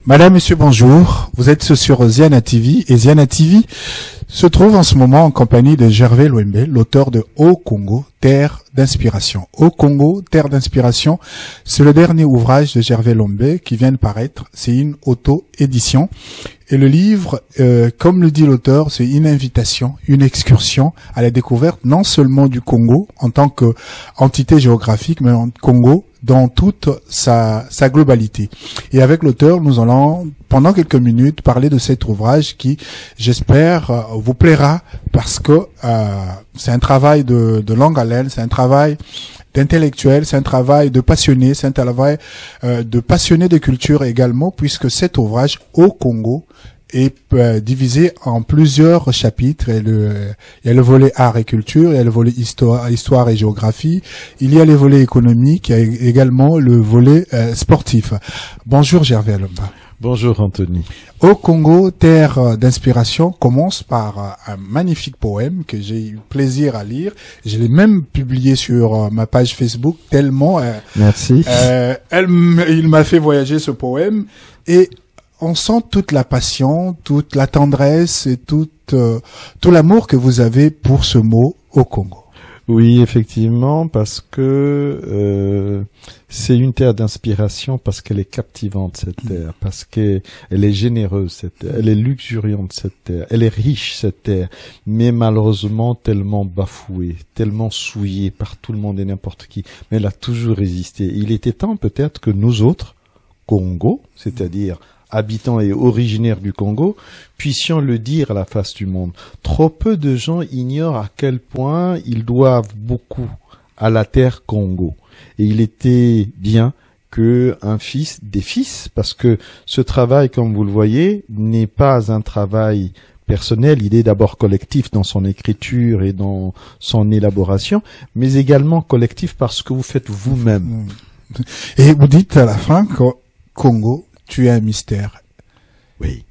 Madame, Monsieur, bonjour. Vous êtes sur Ziana TV et Ziana TV se trouve en ce moment en compagnie de Gervais Louembe, l'auteur de Au Congo, Terre d'inspiration. Au Congo, Terre d'inspiration, c'est le dernier ouvrage de Gervais Louembe qui vient de paraître. C'est une auto-édition. Et le livre, comme le dit l'auteur, c'est une invitation, une excursion à la découverte non seulement du Congo en tant qu'entité géographique, mais en Congo dans toute sa globalité. Et avec l'auteur, nous allons, pendant quelques minutes, parler de cet ouvrage qui, j'espère, vous plaira parce que c'est un travail de longue haleine, c'est un travail d'intellectuel, c'est un travail de passionné, c'est un travail de passionné de culture également, puisque cet ouvrage au Congo est divisé en plusieurs chapitres. Il y a le volet art et culture, il y a le volet histoire et géographie, il y a les volets économiques, il y a également le volet sportif. Bonjour Gervais Louembe. Bonjour Anthony. Au Congo, terre d'inspiration commence par un magnifique poème que j'ai eu plaisir à lire. Je l'ai même publié sur ma page Facebook tellement merci. Il m'a fait voyager ce poème et on sent toute la passion, toute la tendresse et tout l'amour que vous avez pour ce mot au Congo. Oui, effectivement, parce que c'est une terre d'inspiration, parce qu'elle est captivante, cette terre, parce qu'elle est généreuse, cette terre, elle est luxuriante, cette terre, elle est riche, cette terre, mais malheureusement tellement bafouée, tellement souillée par tout le monde et n'importe qui, mais elle a toujours résisté. Il était temps peut-être que nous autres, Congo, c'est-à-dire habitants et originaires du Congo, puissions le dire à la face du monde. Trop peu de gens ignorent à quel point ils doivent beaucoup à la terre Congo. Et il était bien que des fils, parce que ce travail, comme vous le voyez, n'est pas un travail personnel, il est d'abord collectif dans son écriture et dans son élaboration, mais également collectif parce que vous faites vous-même. Et vous dites à la fin que Congo, tu es un mystère. Oui.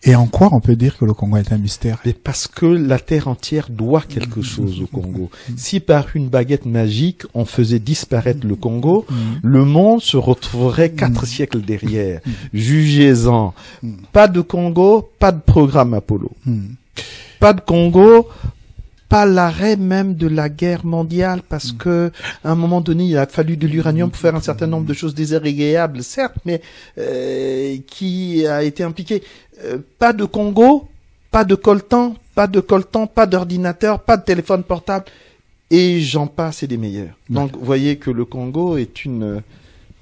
Et en quoi on peut dire que le Congo est un mystère? Mais parce que la terre entière doit quelque chose au Congo. Si par une baguette magique, on faisait disparaître le Congo, le monde se retrouverait 4 siècles derrière. Jugez-en. Pas de Congo, pas de programme Apollo. Pas de Congo, pas l'arrêt même de la guerre mondiale, parce que à un moment donné, il a fallu de l'uranium pour faire un certain nombre de choses désagréables, certes, mais qui a été impliqué. Pas de Congo, pas de coltan, pas d'ordinateur, pas de téléphone portable, et j'en passe et des meilleurs. Donc, vous voyez que le Congo est une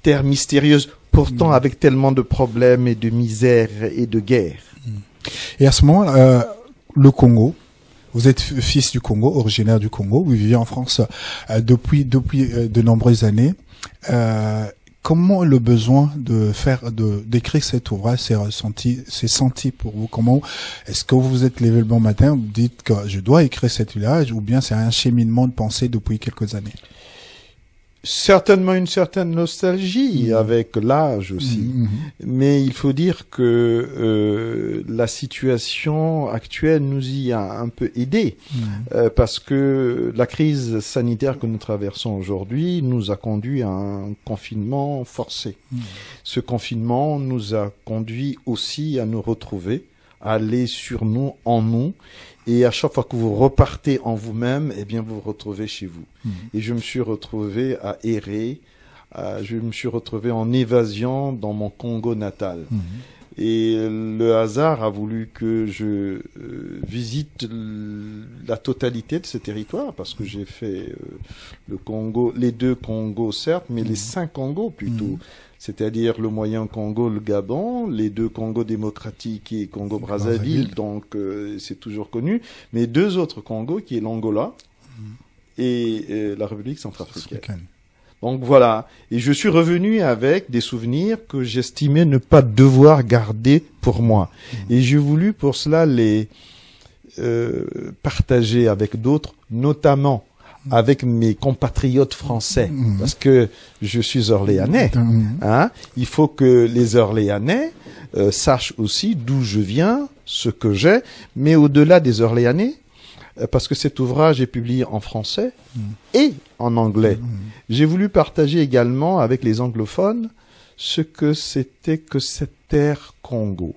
terre mystérieuse, pourtant avec tellement de problèmes et de misère et de guerre. Et à ce moment, le Congo, vous êtes fils du Congo, originaire du Congo, vous vivez en France depuis de nombreuses années. Comment le besoin d'écrire cet ouvrage s'est senti pour vous? Comment est-ce que vous vous êtes levé le bon matin, vous dites que je dois écrire cet ouvrage, ou bien c'est un cheminement de pensée depuis quelques années? Certainement une certaine nostalgie avec l'âge aussi, mais il faut dire que la situation actuelle nous y a un peu aidé, parce que la crise sanitaire que nous traversons aujourd'hui nous a conduit à un confinement forcé. Ce confinement nous a conduit aussi à nous retrouver, à aller sur nous, en nous, et à chaque fois que vous repartez en vous-même, eh bien, vous vous retrouvez chez vous. Et je me suis retrouvé à errer, je me suis retrouvé en évasion dans mon Congo natal. Et le hasard a voulu que je visite la totalité de ce territoire, parce que j'ai fait le Congo, les 2 Congos certes, mais les 5 Congos plutôt. C'est-à-dire le Moyen Congo, le Gabon, les 2 Congos démocratiques et Congo-Brazzaville, donc c'est toujours connu, mais 2 autres Congos qui est l'Angola et la République centrafricaine. Donc voilà, et je suis revenu avec des souvenirs que j'estimais ne pas devoir garder pour moi. Et j'ai voulu pour cela les partager avec d'autres, notamment avec mes compatriotes français, parce que je suis orléanais. Il faut que les Orléanais sachent aussi d'où je viens, ce que j'ai, mais au-delà des Orléanais, parce que cet ouvrage est publié en français et en anglais. J'ai voulu partager également avec les anglophones ce que c'était que cette Terre Congo.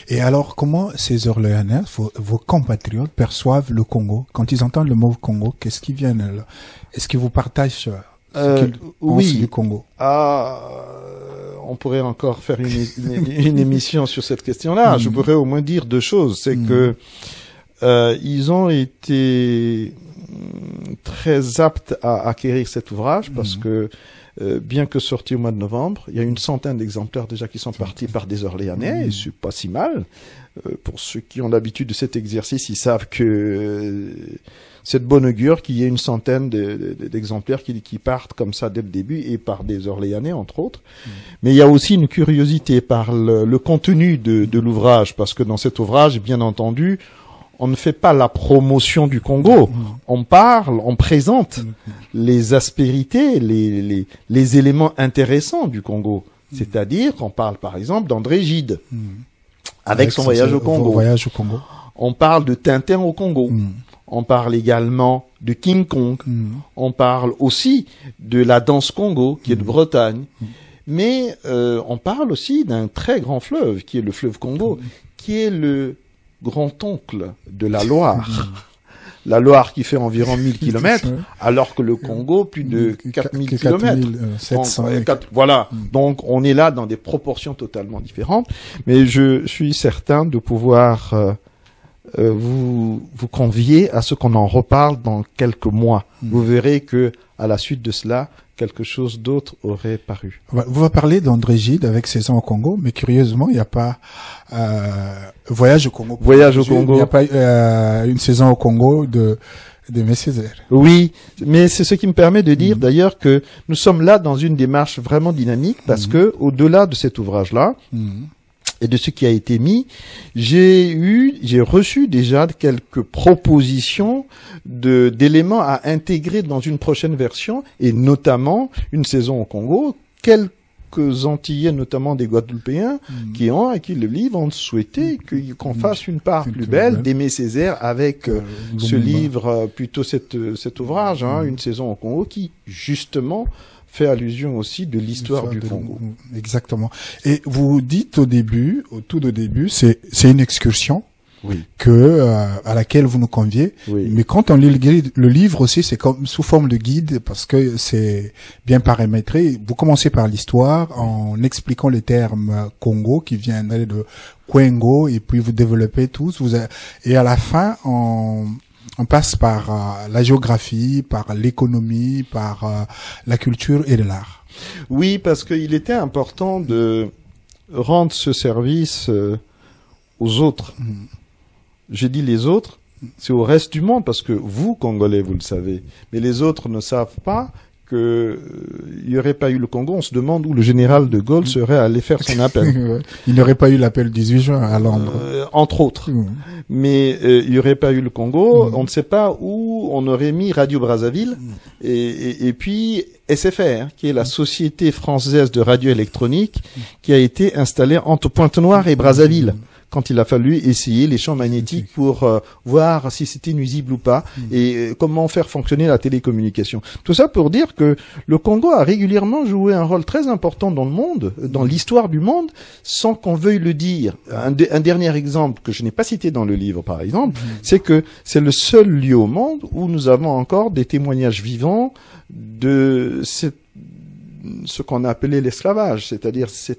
Et alors, comment ces Orléanais, vos compatriotes, perçoivent le Congo? Quand ils entendent le mot Congo, qu'est-ce qui vient là? Est-ce qu'ils vous partagent ce qu'ils pensent du Congo? On pourrait encore faire une émission sur cette question-là. Je pourrais au moins dire deux choses. C'est que ils ont été très aptes à acquérir cet ouvrage parce que bien que sorti au mois de novembre, il y a une centaine d'exemplaires déjà qui sont partis par des Orléanais, et c'est pas si mal. Pour ceux qui ont l'habitude de cet exercice, ils savent que c'est de bonne augure qu'il y ait une centaine d'exemplaires qui partent comme ça dès le début, et par des Orléanais, entre autres. Mais il y a aussi une curiosité par le contenu de l'ouvrage, parce que dans cet ouvrage, bien entendu, on ne fait pas la promotion du Congo. On parle, on présente les aspérités, les éléments intéressants du Congo. C'est-à-dire qu'on parle, par exemple, d'André Gide, avec son voyage au Congo. On parle de Tintin au Congo. On parle également de King Kong. On parle aussi de la danse Congo, qui est de Bretagne. Mais on parle aussi d'un très grand fleuve, qui est le fleuve Congo, qui est le grand-oncle de la Loire. La Loire qui fait environ 1000 kilomètres, alors que le Congo, plus de 4000 kilomètres. 700. Voilà. Donc, on est là dans des proportions totalement différentes. Mais je suis certain de pouvoir vous convier à ce qu'on en reparle dans quelques mois. Vous verrez que, à la suite de cela, quelque chose d'autre aurait paru. Vous va parler d'André Gide avec 16 ans au Congo, mais curieusement, il n'y a pas Voyage au Congo. Voyage au Congo. Il n'y a pas une saison au Congo de Aimé Césaire. Oui, mais c'est ce qui me permet de dire d'ailleurs que nous sommes là dans une démarche vraiment dynamique, parce que au-delà de cet ouvrage-là, et de ce qui a été mis, j'ai reçu déjà quelques propositions d'éléments à intégrer dans une prochaine version, et notamment une saison au Congo. Quelques Antillais, notamment des Guadeloupéens, qui ont acquis le livre, ont souhaité qu'on fasse une part plus belle d'Aimé Césaire avec ce livre, plutôt cet ouvrage, une saison au Congo, qui justement fait allusion aussi de l'histoire du Congo. Exactement. Et vous dites au tout début, c'est une excursion. Oui. À laquelle vous nous conviez. Oui. Mais quand on lit le livre aussi, c'est comme sous forme de guide, parce que c'est bien paramétré. Vous commencez par l'histoire en expliquant les termes Congo qui viennent de Kwengo, et puis vous développez tous. Et à la fin, on passe par la géographie, par l'économie, par la culture et l'art. Oui, parce qu'il était important de rendre ce service aux autres. Je dis les autres, c'est au reste du monde, parce que vous, Congolais, vous le savez, mais les autres ne savent pas que il n'y aurait pas eu le Congo. On se demande où le général de Gaulle serait allé faire son appel. Il n'aurait pas eu l'appel 18 juin à Londres. Entre autres. Mais il n'y aurait pas eu le Congo. On ne sait pas où on aurait mis Radio Brazzaville et puis SFR, qui est la Société française de radio électronique, qui a été installée entre Pointe-Noire et Brazzaville, quand il a fallu essayer les champs magnétiques pour voir si c'était nuisible ou pas, et comment faire fonctionner la télécommunication. Tout ça pour dire que le Congo a régulièrement joué un rôle très important dans le monde, dans l'histoire du monde, sans qu'on veuille le dire. Un dernier exemple que je n'ai pas cité dans le livre, par exemple, c'est que c'est le seul lieu au monde où nous avons encore des témoignages vivants de ce qu'on a appelé l'esclavage, c'est-à-dire ces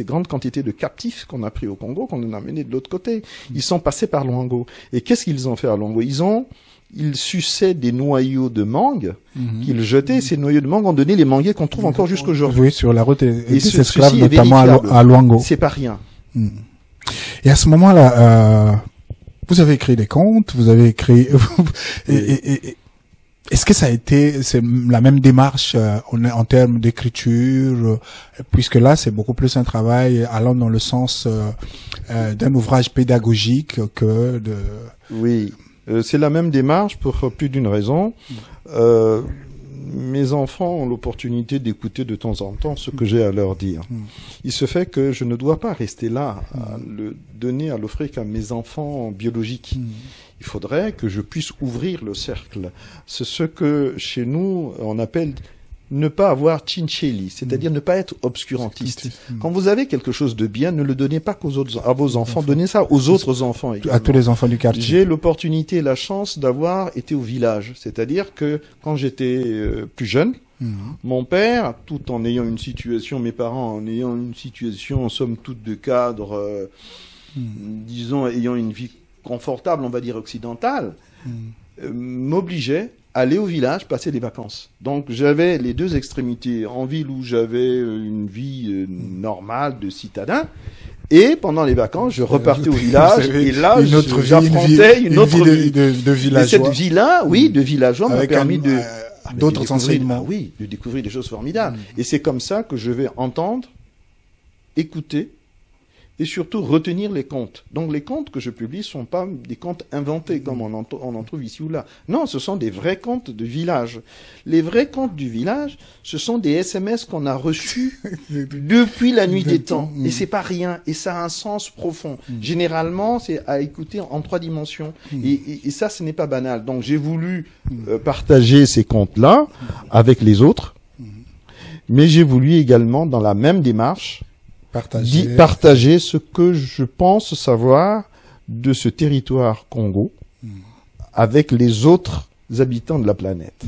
grandes quantités de captifs qu'on a pris au Congo, qu'on a amenés de l'autre côté. Ils sont passés par Luango. Et qu'est-ce qu'ils ont fait à Luango? Ils suçaient des noyaux de mangue qu'ils jetaient. Ces noyaux de mangue ont donné les manguiers qu'on trouve encore jusqu'aujourd'hui. Oui, sur la route des esclaves, ceci notamment à Luango. C'est pas rien. Et à ce moment-là, vous avez écrit des contes, vous avez écrit... Est-ce que c'est la même démarche en termes d'écriture, puisque là c'est beaucoup plus un travail allant dans le sens d'un ouvrage pédagogique que de... Oui, c'est la même démarche pour plus d'une raison. Mes enfants ont l'opportunité d'écouter de temps en temps ce que j'ai à leur dire. Il se fait que je ne dois pas rester là à le donner, à l'offrir qu'à mes enfants biologiques. Il faudrait que je puisse ouvrir le cercle. C'est ce que chez nous on appelle ne pas avoir chincheli, c'est-à-dire ne pas être obscurantiste. Quand vous avez quelque chose de bien, ne le donnez pas à vos enfants, donnez ça aux autres enfants également. À tous les enfants du quartier. J'ai l'opportunité et la chance d'avoir été au village, c'est-à-dire que quand j'étais plus jeune, mon père, tout en ayant une situation, mes parents en ayant une situation, en somme toute de cadre, disons, ayant une vie confortable, on va dire occidentale, m'obligeait à aller au village passer des vacances. Donc j'avais les deux extrémités, en ville où j'avais une vie normale de citadin, et pendant les vacances, je repartais au village, et là, j'affrontais une autre vie de villageois. Et cette vie-là, oui, de villageois m'a permis d'autres enseignements. Oui, de découvrir des choses formidables. Et c'est comme ça que je vais entendre, écouter, et surtout retenir les contes. Donc les contes que je publie sont pas des contes inventés comme on en trouve ici ou là. Non, ce sont des vrais contes de village. Les vrais contes du village, ce sont des SMS qu'on a reçus depuis la nuit des temps. Et c'est pas rien. Et ça a un sens profond. Généralement, c'est à écouter en 3 dimensions. Et ça, ce n'est pas banal. Donc j'ai voulu partager ces contes-là avec les autres. Mais j'ai voulu également, dans la même démarche, partager ce que je pense savoir de ce territoire Congo avec les autres habitants de la planète.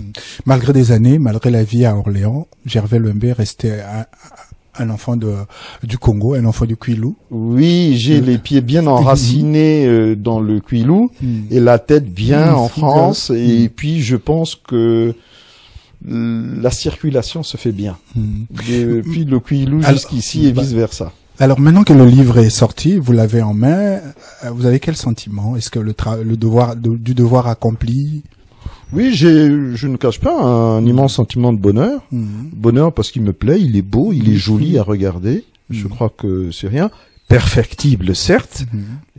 Malgré des années, malgré la vie à Orléans, Gervais Louembé restait un enfant du Congo, un enfant du Kwilu. Oui, j'ai les pieds bien enracinés dans le Kwilu et la tête bien en France. Et puis je pense que la circulation se fait bien. Depuis le Kwilu jusqu'ici et vice-versa. Alors maintenant que le livre est sorti, vous l'avez en main, vous avez quel sentiment? Est-ce que le devoir accompli? Oui, je ne cache pas un immense sentiment de bonheur. Bonheur parce qu'il me plaît, il est beau, il est joli à regarder. Je crois que c'est rien. Perfectible, certes.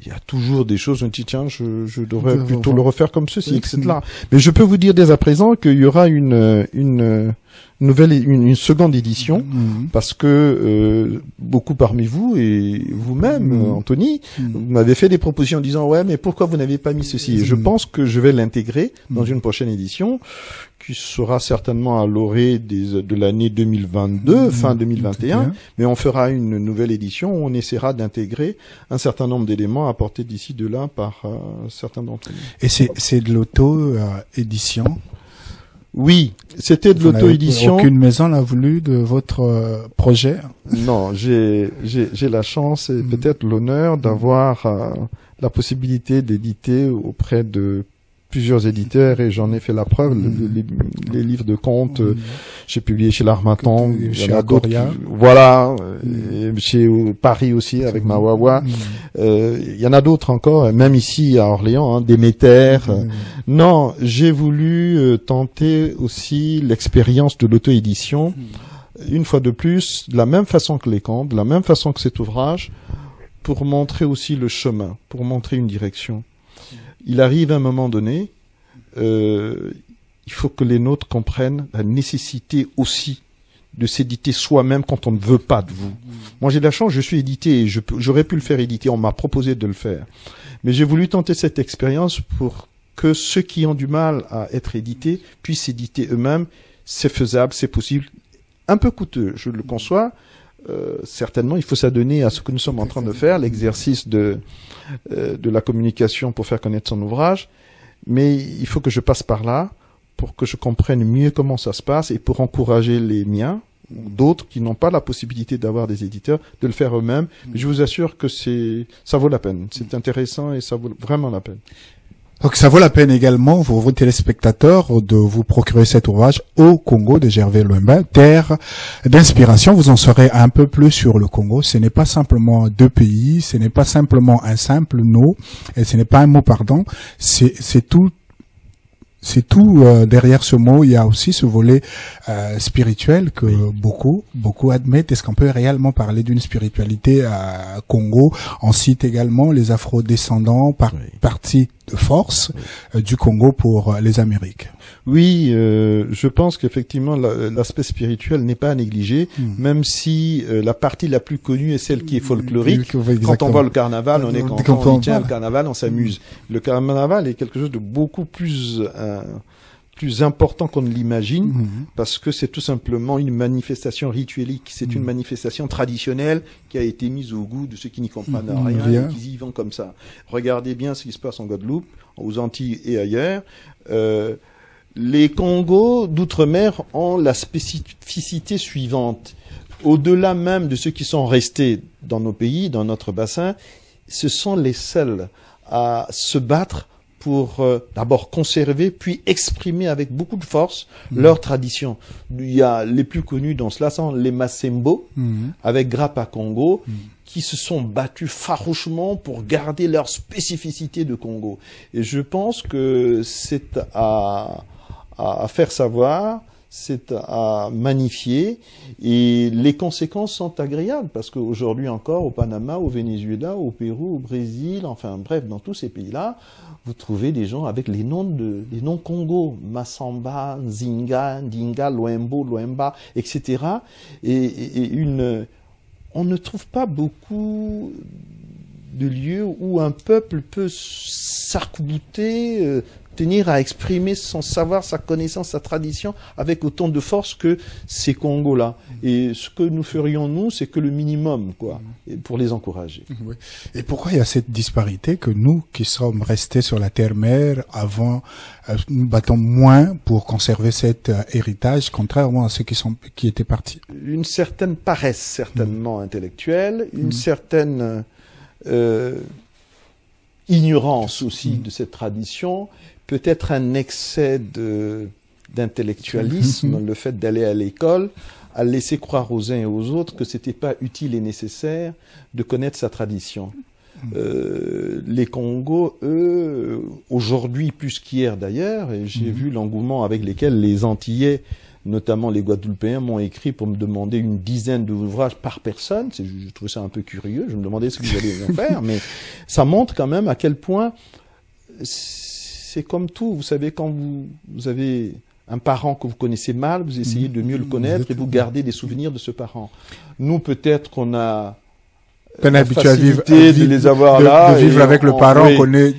Il y a toujours des choses, on dit, tiens, je devrais plutôt le refaire comme ceci, etc. Mais je peux vous dire dès à présent qu'il y aura une seconde édition, parce que beaucoup parmi vous et vous-même, Anthony, vous m'avez fait des propositions en disant, ouais, mais pourquoi vous n'avez pas mis ceci? Et je pense que je vais l'intégrer dans une prochaine édition, qui sera certainement à l'orée de l'année 2022, fin 2021, mais on fera une nouvelle édition où on essaiera d'intégrer un certain nombre d'éléments apportés d'ici de là par certains d'entre nous. Et c'est de l'auto-édition? Oui, c'était de l'auto-édition. Aucune maison n'a voulu de votre projet? Non, j'ai la chance et peut-être l'honneur d'avoir la possibilité d'éditer auprès de plusieurs éditeurs et j'en ai fait la preuve. Les livres de contes, j'ai publié chez l'Harmattan, chez Agoria. Voilà, chez Paris aussi avec ma Wawa. Il y en a d'autres encore, même ici à Orléans, Déméter. Non, j'ai voulu tenter aussi l'expérience de l'auto-édition. Une fois de plus, de la même façon que les contes, de la même façon que cet ouvrage, pour montrer aussi le chemin, pour montrer une direction. Il arrive à un moment donné, il faut que les nôtres comprennent la nécessité aussi de s'éditer soi-même quand on ne veut pas de vous. Moi, j'ai de la chance, je suis édité et j'aurais pu le faire éditer, on m'a proposé de le faire. Mais j'ai voulu tenter cette expérience pour que ceux qui ont du mal à être édités puissent s'éditer eux-mêmes. C'est faisable, c'est possible. Un peu coûteux, je le conçois. Certainement, il faut s'adonner à ce que nous sommes en train de faire, l'exercice de la communication pour faire connaître son ouvrage. Mais il faut que je passe par là pour que je comprenne mieux comment ça se passe et pour encourager les miens, d'autres qui n'ont pas la possibilité d'avoir des éditeurs, de le faire eux-mêmes. Mais je vous assure que ça vaut la peine. C'est intéressant et ça vaut vraiment la peine. Donc ça vaut la peine également pour vos téléspectateurs de vous procurer cet ouvrage Au Congo de Gervais Louembé, terre d'inspiration. Vous en saurez un peu plus sur le Congo. Ce n'est pas simplement 2 pays, ce n'est pas simplement un simple mot, et ce n'est pas un mot pardon. C'est tout. C'est tout derrière ce mot. Il y a aussi ce volet spirituel que beaucoup admettent. Est-ce qu'on peut réellement parler d'une spiritualité à Congo? On cite également les Afro-descendants partie de force du Congo pour les Amériques. Oui, je pense qu'effectivement l'aspect spirituel n'est pas à négliger, même si la partie la plus connue est celle qui est folklorique. Quand on voit le carnaval, on est content, on dit tiens, le carnaval, on s'amuse. Le carnaval est quelque chose de beaucoup plus plus important qu'on ne l'imagine, parce que c'est tout simplement une manifestation rituelique, c'est une manifestation traditionnelle qui a été mise au goût de ceux qui n'y comprennent rien et qui y vont comme ça. Regardez bien ce qui se passe en Guadeloupe, aux Antilles et ailleurs. Les Congos d'outre-mer ont la spécificité suivante. Au-delà même de ceux qui sont restés dans nos pays, dans notre bassin, ce sont les seuls à se battre pour d'abord conserver, puis exprimer avec beaucoup de force leur tradition. Il y a les plus connus dans cela sont les Masembo, avec Grappa Congo, qui se sont battus farouchement pour garder leur spécificité de Congo. Et je pense que c'est à faire savoir, c'est à magnifier, et les conséquences sont agréables, parce qu'aujourd'hui encore, au Panama, au Venezuela, au Pérou, au Brésil, enfin bref, dans tous ces pays-là, vous trouvez des gens avec les noms Congo, Massamba, Nzinga, Ndinga, Loembo, Loemba, etc. On ne trouve pas beaucoup de lieux où un peuple peut s'arc-bouter, tenir à exprimer son savoir, sa connaissance, sa tradition avec autant de force que ces Congos-là. Et ce que nous ferions, nous, c'est que le minimum, quoi, pour les encourager. Oui. Et pourquoi il y a cette disparité que nous, qui sommes restés sur la terre-mère avant, nous battons moins pour conserver cet héritage, contrairement à ceux qui étaient partis? Une certaine paresse, certainement intellectuelle, une certaine ignorance aussi de cette tradition, peut-être un excès d'intellectualisme, le fait d'aller à l'école, à laisser croire aux uns et aux autres que c'était pas utile et nécessaire de connaître sa tradition. Les Congos, eux, aujourd'hui plus qu'hier d'ailleurs, et j'ai vu l'engouement avec lesquels les Antillais, notamment les Guadeloupéens, m'ont écrit pour me demander une dizaine d'ouvrages par personne. Je trouvais ça un peu curieux, je me demandais ce que vous alliez en faire, mais ça montre quand même à quel point c'est comme tout. Vous savez, quand vous avez un parent que vous connaissez mal, vous essayez de mieux le connaître et vous gardez des souvenirs de ce parent. Nous, peut-être qu'on a la facilité de les avoir là. De vivre avec le parent, on connaît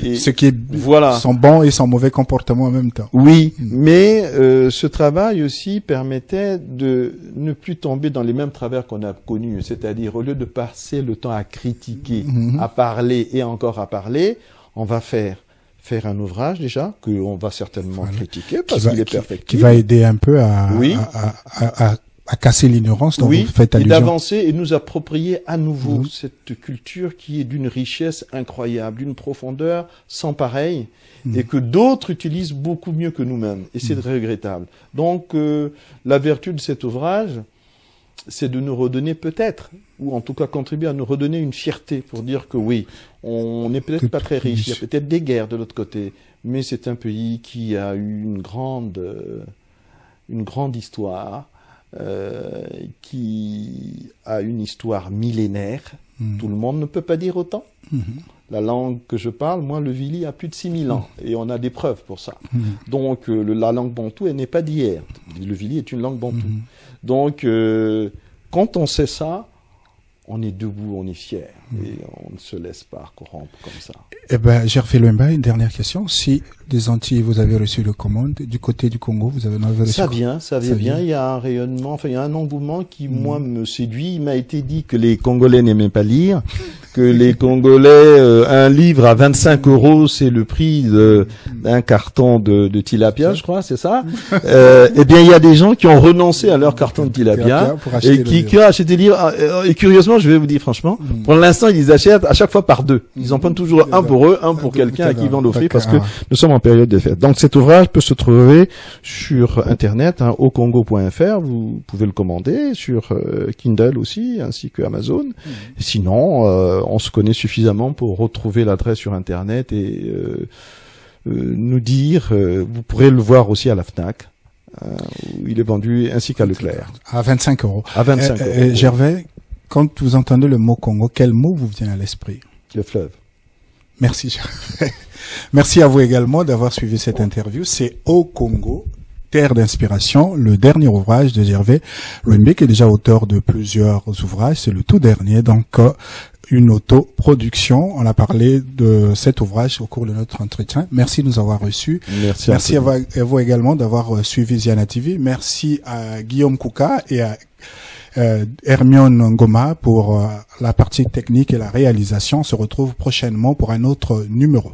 ce qui est son bon et son mauvais comportement en même temps. Oui, mais ce travail aussi permettait de ne plus tomber dans les mêmes travers qu'on a connus. C'est-à-dire, au lieu de passer le temps à critiquer, à parler et encore à parler, on va faire un ouvrage déjà qu'on va certainement critiquer parce qu'il est perfectible. Qui va aider un peu à casser l'ignorance dont vous faites allusion. Et d'avancer et nous approprier à nouveau cette culture qui est d'une richesse incroyable, d'une profondeur sans pareil, et que d'autres utilisent beaucoup mieux que nous-mêmes. Et c'est regrettable. Donc, la vertu de cet ouvrage, c'est de nous redonner peut-être, ou en tout cas contribuer à nous redonner une fierté pour dire que oui, on n'est peut-être pas très riche, il y a peut-être des guerres de l'autre côté, mais c'est un pays qui a eu une grande histoire, qui a une histoire millénaire. Tout le monde ne peut pas dire autant. La langue que je parle, moi, le Vili a plus de 6000 ans, et on a des preuves pour ça. Donc, la langue bantou, elle n'est pas d'hier. Le Vili est une langue bantou. Donc, quand on sait ça, on est debout, on est fier, et on ne se laisse pas corrompre comme ça. Eh ben, Gervais Loemba, une dernière question. Si des Antilles, vous avez reçu le commande, du côté du Congo, vous avez reçu ça vient bien. Il y a un rayonnement, enfin, il y a un engouement qui, moi, me séduit. Il m'a été dit que les Congolais n'aimaient pas lire, que les Congolais, un livre à 25 €, c'est le prix d'un carton de tilapia, je crois, c'est ça. Eh bien, il y a des gens qui ont renoncé à leur carton de tilapia et qui ont acheté des livres. Et curieusement, je vais vous dire franchement, pour l'instant, ils les achètent à chaque fois par deux. Ils en prennent toujours un pour eux, un pour quelqu'un à qui ils vont l'offrir, parce que nous sommes en période de fête. Donc cet ouvrage peut se trouver sur internet, aucongo.fr, vous pouvez le commander, sur Kindle aussi, ainsi que Amazon. Sinon, on se connaît suffisamment pour retrouver l'adresse sur internet et nous dire, vous pourrez le voir aussi à la FNAC, où il est vendu, ainsi qu'à Leclerc. À 25 €. À 25 €. Gervais, quand vous entendez le mot Congo, quel mot vous vient à l'esprit? Le fleuve. Merci, Gervais. Merci à vous également d'avoir suivi cette interview. C'est Au Congo, Terre d'inspiration, le dernier ouvrage de Gervais Loemba, qui est déjà auteur de plusieurs ouvrages. C'est le tout dernier. Donc, une autoproduction. On a parlé de cet ouvrage au cours de notre entretien. Merci de nous avoir reçus. Merci à vous également d'avoir suivi Ziana TV. Merci à Guillaume Kouka et à Hermione Ngoma pour la partie technique et la réalisation. On se retrouve prochainement pour un autre numéro.